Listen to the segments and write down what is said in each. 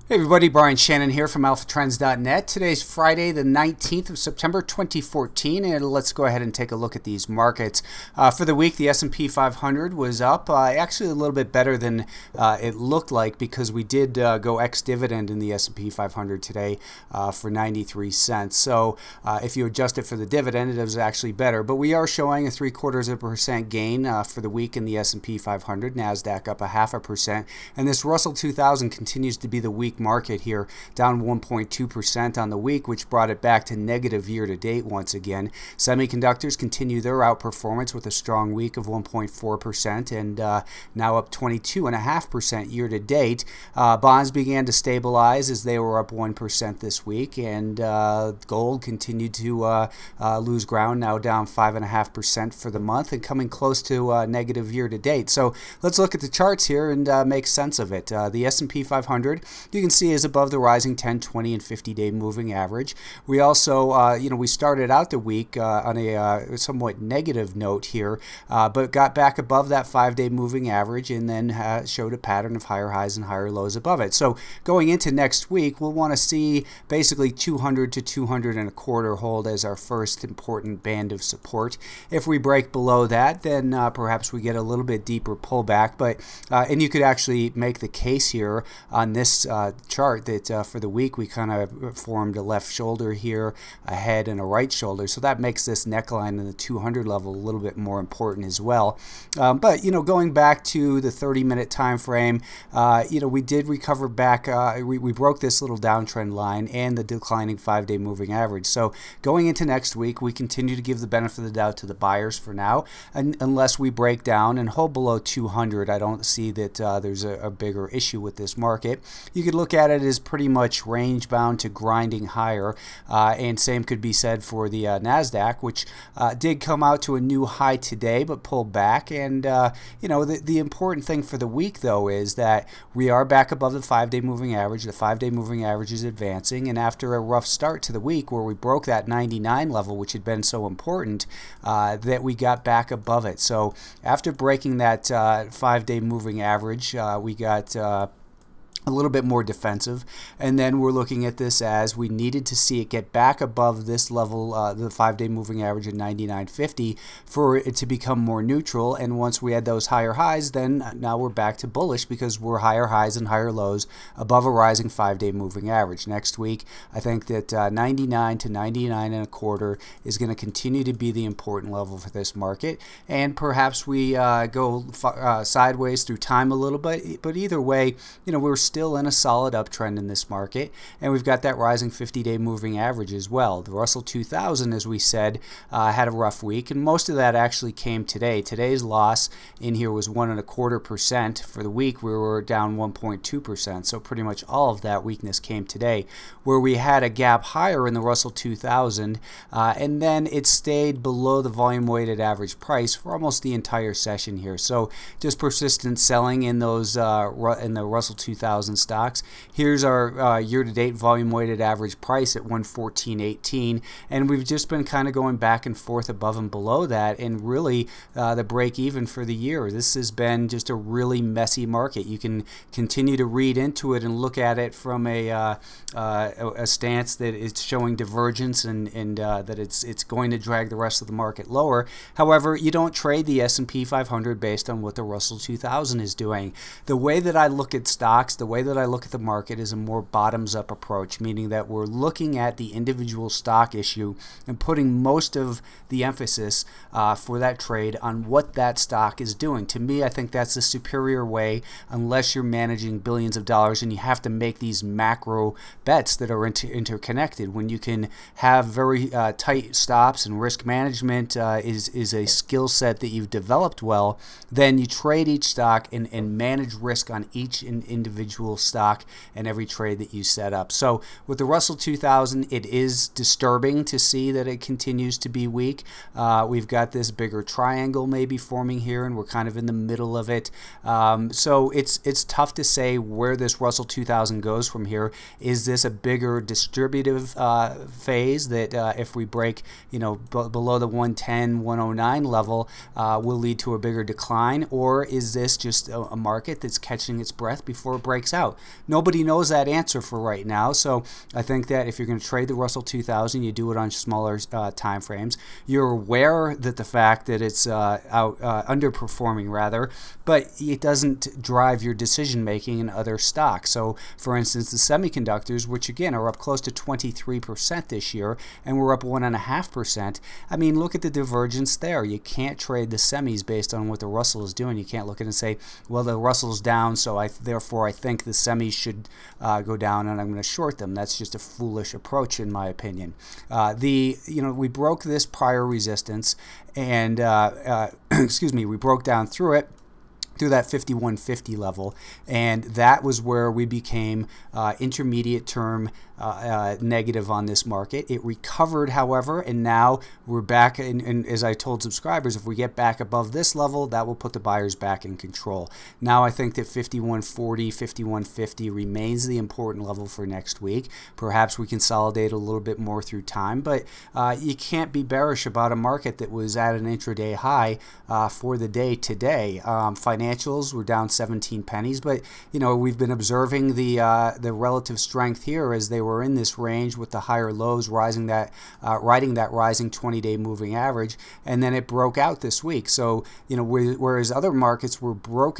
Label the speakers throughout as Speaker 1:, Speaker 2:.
Speaker 1: Hey everybody, Brian Shannon here from alphatrends.net. Today's Friday, the 19th of September 2014, and let's go ahead and take a look at these markets. For the week, the S&P 500 was up, actually a little bit better than it looked like because we did go ex-dividend in the S&P 500 today for 93 cents. So if you adjust it for the dividend, it was actually better. But we are showing a 0.75% gain for the week in the S&P 500, Nasdaq up 0.5%, and this Russell 2000 continues to be the weak market here, down 1.2% on the week, which brought it back to negative year to date once again. Semiconductors continue their outperformance with a strong week of 1.4% and now up 22.5% year to date. Bonds began to stabilize as they were up 1% this week, and gold continued to lose ground, now down 5.5% for the month and coming close to negative year to date. So let's look at the charts here and make sense of it. The S&P 500, you can see, is above the rising 10, 20, and 50-day moving average. We also, we started out the week on a somewhat negative note here, but got back above that 5-day moving average and then showed a pattern of higher highs and higher lows above it. So going into next week, we'll want to see basically 200 to 200.25 hold as our first important band of support. If we break below that, then perhaps we get a little bit deeper pullback. But and you could actually make the case here on this chart that for the week we kind of formed a left shoulder here, a head, and a right shoulder. So that makes this neckline in the 200 level a little bit more important as well. But going back to the 30-minute time frame, we did recover back. We broke this little downtrend line and the declining 5-day moving average. So going into next week, we continue to give the benefit of the doubt to the buyers for now, unless we break down and hold below 200. I don't see that there's a bigger issue with this market. You could look at it as pretty much range bound to grinding higher, and same could be said for the Nasdaq, which did come out to a new high today but pulled back. And the important thing for the week though is that we are back above the 5-day moving average. The 5-day moving average is advancing, and after a rough start to the week where we broke that 99 level, which had been so important, that we got back above it. So after breaking that 5-day moving average, we got a little bit more defensive, and then we're looking at this as we needed to see it get back above this level, the 5-day moving average of 99.50, for it to become more neutral. And once we had those higher highs, then now we're back to bullish because we're higher highs and higher lows above a rising 5-day moving average. Next week, I think that 99 to 99.25 is going to continue to be the important level for this market, and perhaps we go sideways through time a little bit, but either way, we're still in a solid uptrend in this market, and we've got that rising 50-day moving average as well. The Russell 2000, as we said, had a rough week, and most of that actually came today. Today's loss in here was 1.25%. For the week, we were down 1.2%, so pretty much all of that weakness came today, where we had a gap higher in the Russell 2000, and then it stayed below the volume-weighted average price for almost the entire session here. So just persistent selling in those in the Russell 2000 stocks. Here's our year-to-date volume-weighted average price at 114.18, and we've just been kind of going back and forth above and below that, and really the break-even for the year. This has been just a really messy market. You can continue to read into it and look at it from a stance that it's showing divergence and that it's going to drag the rest of the market lower. However, you don't trade the S&P 500 based on what the Russell 2000 is doing. The way that I look at stocks, the way that I look at the market is a more bottoms-up approach, meaning that we're looking at the individual stock issue and putting most of the emphasis for that trade on what that stock is doing. To me, I think that's a superior way, unless you're managing billions of dollars and you have to make these macro bets that are interconnected. When you can have very tight stops and risk management is a skill set that you've developed well, then you trade each stock and manage risk on each individual stock and every trade that you set up. So with the Russell 2000, it is disturbing to see that it continues to be weak. We've got this bigger triangle maybe forming here, and we're kind of in the middle of it. So it's tough to say where this Russell 2000 goes from here. Is this a bigger distributive phase that if we break below the 110, 109 level will lead to a bigger decline, or is this just a market that's catching its breath before it breaks out? Nobody knows that answer for right now. So I think that if you're going to trade the Russell 2000, you do it on smaller time frames. You're aware that the fact that it's underperforming rather, but it doesn't drive your decision making in other stocks. So for instance, the semiconductors, which again are up close to 23% this year, and we're up 1.5%. I mean, look at the divergence there. You can't trade the semis based on what the Russell is doing. You can't look at it and say, well, the Russell's down, so therefore I think the semis should go down and I'm going to short them. That's just a foolish approach in my opinion. We broke this prior resistance and we broke down through it, through that 5150 level, and that was where we became intermediate term negative on this market. It recovered, however, and now we're back, and as I told subscribers, if we get back above this level, that will put the buyers back in control. Now I think that 5140, 5150 remains the important level for next week. Perhaps we consolidate a little bit more through time, but you can't be bearish about a market that was at an intraday high for the day today. Financials were down 17 pennies, but we've been observing the relative strength here as they were in this range with the higher lows riding that rising 20-day moving average, and then it broke out this week. So whereas other markets were broke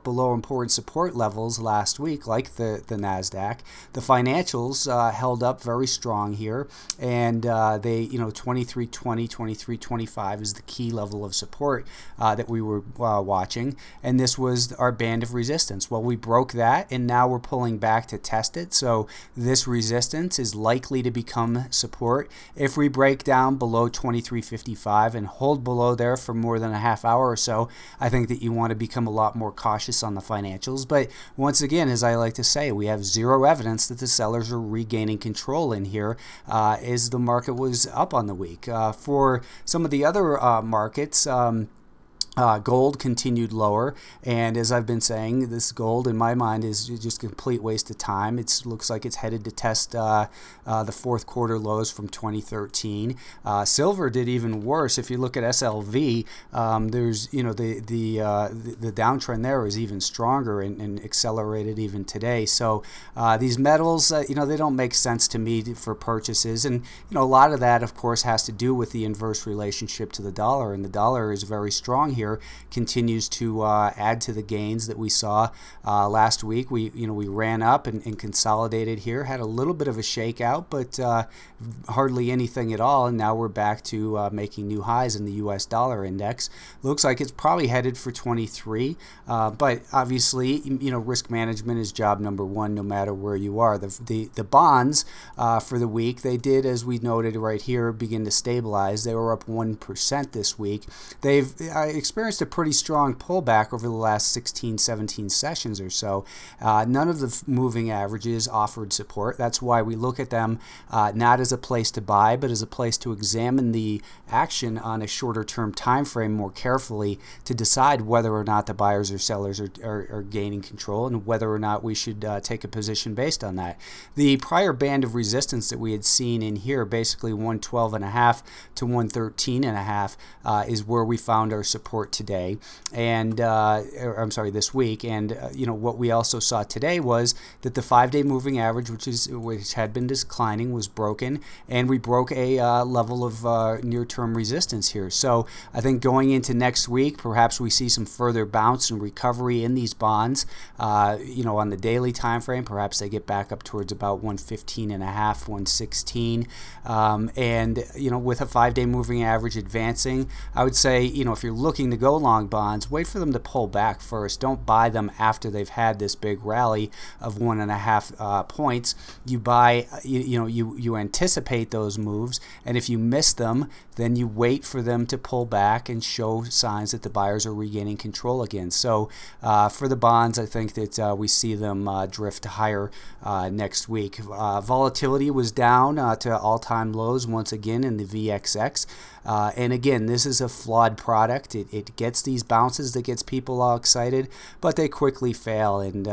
Speaker 1: below important support levels last week, like the Nasdaq, the financials held up very strong here, and they 2320, 2325 is the key level of support that we were watching, and this was our band of resistance. Well, we broke that, and now we're pulling back to test it. So this resistance is likely to become support. If we break down below 2355 and hold below there for more than a half hour or so, I think that you want to become a lot more cautious on the financials. But once again, as I like to say, we have zero evidence that the sellers are regaining control in here as the market was up on the week. For some of the other markets, gold continued lower, and as I've been saying, this gold in my mind is just a complete waste of time. It looks like it's headed to test the fourth quarter lows from 2013. Silver did even worse. If you look at SLV, there's the downtrend there is even stronger and accelerated even today. So these metals, they don't make sense to me for purchases, and a lot of that, of course, has to do with the inverse relationship to the dollar, and the dollar is very strong here. Continues to add to the gains that we saw last week. We ran up and consolidated here, had a little bit of a shakeout, but hardly anything at all, and now we're back to making new highs in the US dollar index. Looks like it's probably headed for 23, but obviously risk management is job number one no matter where you are. The bonds for the week, they did, as we noted right here, begin to stabilize. They were up 1% this week. They've experienced a pretty strong pullback over the last 16, 17 sessions or so. None of the moving averages offered support. That's why we look at them not as a place to buy, but as a place to examine the action on a shorter term time frame more carefully to decide whether or not the buyers or sellers are gaining control and whether or not we should take a position based on that. The prior band of resistance that we had seen in here, basically 112.5 to 113.5, is where we found our support today, and this week. And what we also saw today was that the 5-day moving average, which had been declining, was broken, and we broke a level of near-term resistance here. So I think going into next week, perhaps we see some further bounce and recovery in these bonds. On the daily time frame, perhaps they get back up towards about 115.5, 116, and with a 5-day moving average advancing, I would say if you're looking to go long bonds, wait for them to pull back first. Don't buy them after they've had this big rally of 1.5 points. You buy, you anticipate those moves, and if you miss them, then you wait for them to pull back and show signs that the buyers are regaining control again. So for the bonds, I think that we see them drift higher next week. Volatility was down to all-time lows once again in the VXX. And again, this is a flawed product. It It gets these bounces that gets people all excited, but they quickly fail. And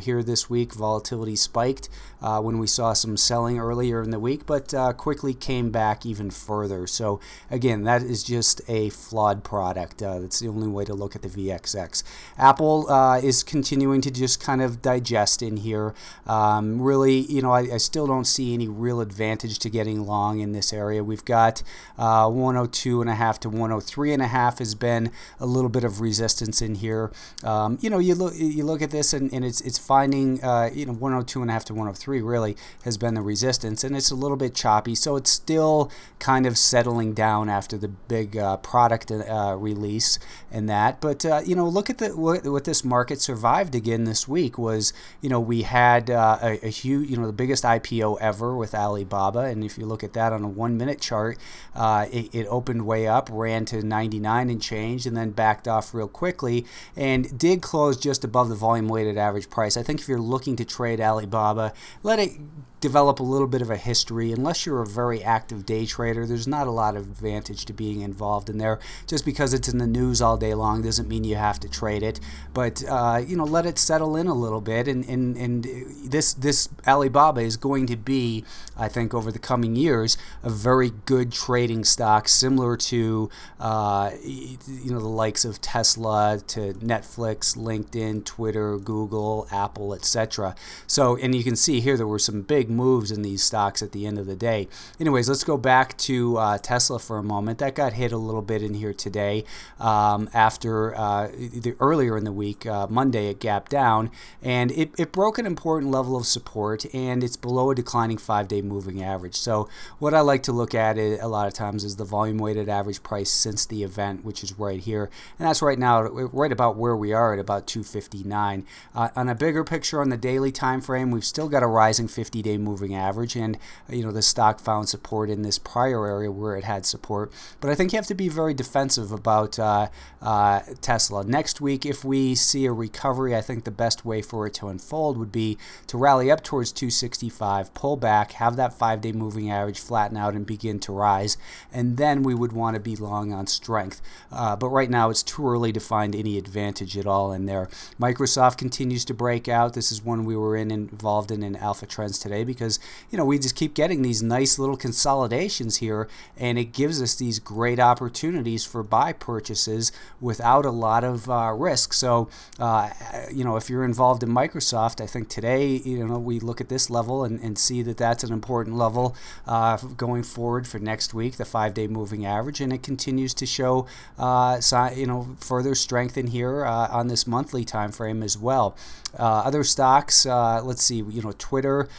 Speaker 1: here this week, volatility spiked when we saw some selling earlier in the week, but quickly came back even further. So again, that is just a flawed product. That's the only way to look at the VXX. Apple is continuing to just kind of digest in here. Really, I still don't see any real advantage to getting long in this area. We've got 102.5 to 103.5 has been a little bit of resistance in here. You look at this and it's finding 102.5 to 103 really has been the resistance, and it's a little bit choppy. So it's still kind of settling down after the big product release and that. But look at what this market survived again this week was we had a huge the biggest IPO ever with Alibaba, and if you look at that on a 1-minute chart, it opened way up, ran to 99 and change, and then backed off real quickly and did close just above the volume weighted average price. I think if you're looking to trade Alibaba, let it develop a little bit of a history. Unless you're a very active day trader, there's not a lot of advantage to being involved in there. Just because it's in the news all day long doesn't mean you have to trade it, but let it settle in a little bit, and this Alibaba is going to be, I think, over the coming years, a very good trading stock, similar to the likes of Tesla, to Netflix, LinkedIn, Twitter, Google, Apple, etc. So, and you can see here there were some big moves in these stocks at the end of the day. Anyways, let's go back to Tesla for a moment. That got hit a little bit in here today after earlier in the week, Monday, it gapped down, and it broke an important level of support, and it's below a declining 5-day moving average. So what I like to look at it a lot of times is the volume weighted average price since the event, which is right here, and that's right now right about where we are at about 259. On a bigger picture on the daily time frame, we've still got a rising 50-day moving average, and the stock found support in this prior area where it had support. But I think you have to be very defensive about Tesla. Next week, if we see a recovery, I think the best way for it to unfold would be to rally up towards 265, pull back, have that 5-day moving average flatten out and begin to rise, and then we would want to be long on strength. But right now it's too early to find any advantage at all in there. Microsoft continues to break out. This is one we were involved in Alpha Trends today, because we just keep getting these nice little consolidations here, and it gives us these great opportunities for buy purchases without a lot of risk. So if you're involved in Microsoft, I think today we look at this level and see that that's an important level going forward for next week, the 5-day moving average, and it continues to show further strength in here on this monthly time frame as well. Other stocks, let's see, Twitter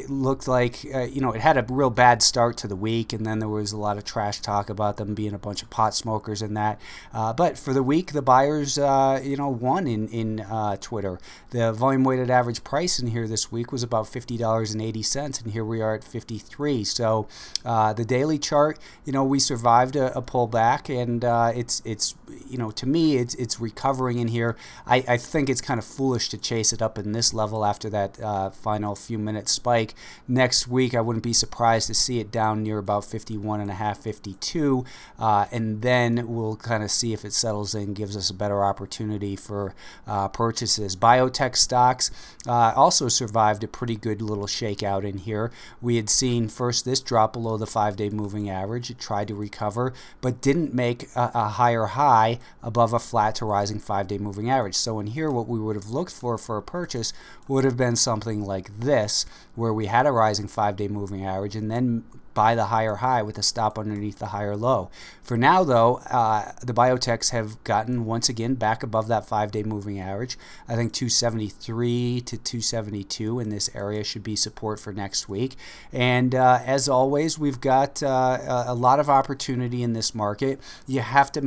Speaker 1: looked like it had a real bad start to the week, and then there was a lot of trash talk about them being a bunch of pot smokers and that. But for the week, the buyers won in Twitter. The volume weighted average price in here this week was about $50.80, and here we are at 53. So the daily chart, we survived a pullback, and it's to me it's recovering in here. I think it's kind of foolish to chase it up in this level after that final few minute spike. Next week, I wouldn't be surprised to see it down near about 51.5, 52, and then we'll kind of see if it settles in, gives us a better opportunity for purchases. Biotech stocks also survived a pretty good little shakeout in here. We had seen first this drop below the 5-day moving average. It tried to recover, but didn't make a higher high above a flat to rising 5-day moving average. So in here, what we would have looked for a purchase would have been something like this, where we had a rising 5-day moving average and then buy the higher high with a stop underneath the higher low. For now, though, the biotechs have gotten once again back above that 5-day moving average. I think 273 to 272 in this area should be support for next week. And as always, we've got a lot of opportunity in this market. You have to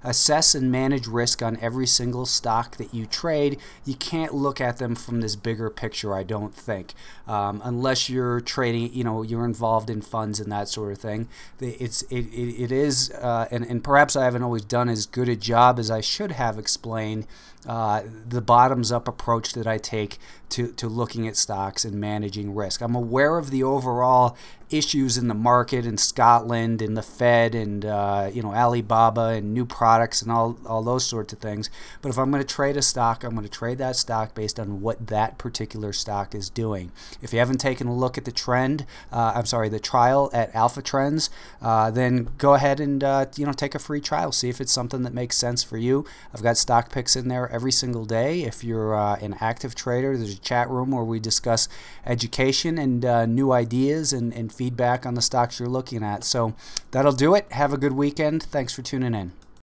Speaker 1: assess and manage risk on every single stock that you trade. You can't look at them from this bigger picture, I don't think, unless you're trading, you're involved in funds and that sort of thing. It is, and perhaps I haven't always done as good a job as I should have explained the bottoms-up approach that I take to looking at stocks and managing risk. I'm aware of the overall issues in the market in Scotland and the Fed and Alibaba and new products and all those sorts of things. But if I'm going to trade a stock, I'm going to trade that stock based on what that particular stock is doing. If you haven't taken a look at the the trial at Alpha Trends, then go ahead and take a free trial. See if it's something that makes sense for you. I've got stock picks in there every single day. If you're an active trader, there's a chat room where we discuss education and new ideas and feedback on the stocks you're looking at. So that'll do it. Have a good weekend. Thanks for tuning in.